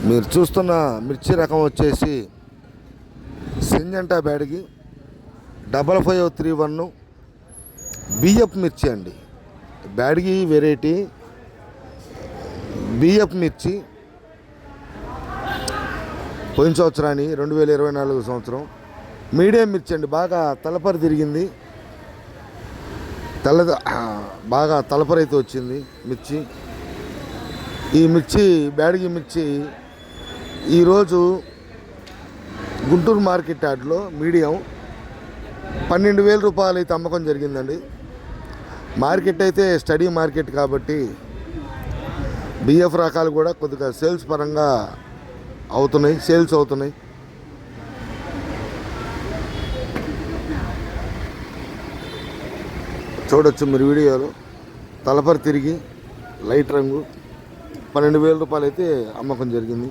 మీరు చూస్తున్న మిర్చి రకం వచ్చేసి సింజంటా బ్యాడ్గి 5531 బిఎఫ్ మిర్చి అండి. బ్యాడ్గి వెరైటీ బిఎఫ్ మిర్చి పోయిన సంవత్సరాన్ని 2024 సంవత్సరం మీడియం మిర్చి అండి. బాగా తలపరి తిరిగింది, బాగా తలపరైతే వచ్చింది మిర్చి. ఈ మిర్చి బ్యాడ్గి మిర్చి ఈరోజు గుంటూరు మార్కెట్ యార్డ్లో మీడియం 12,000 రూపాయలు అయితే అమ్మకం జరిగిందండి. మార్కెట్ అయితే స్టడీ మార్కెట్ కాబట్టి బిఎఫ్ రకాలు కూడా కొద్దిగా సేల్స్ పరంగా సేల్స్ అవుతున్నాయి. చూడొచ్చు మీరు వీడియోలో. తలపరి తిరిగి లైట్ రంగు 12,000 రూపాయలు అయితే అమ్మకం జరిగింది.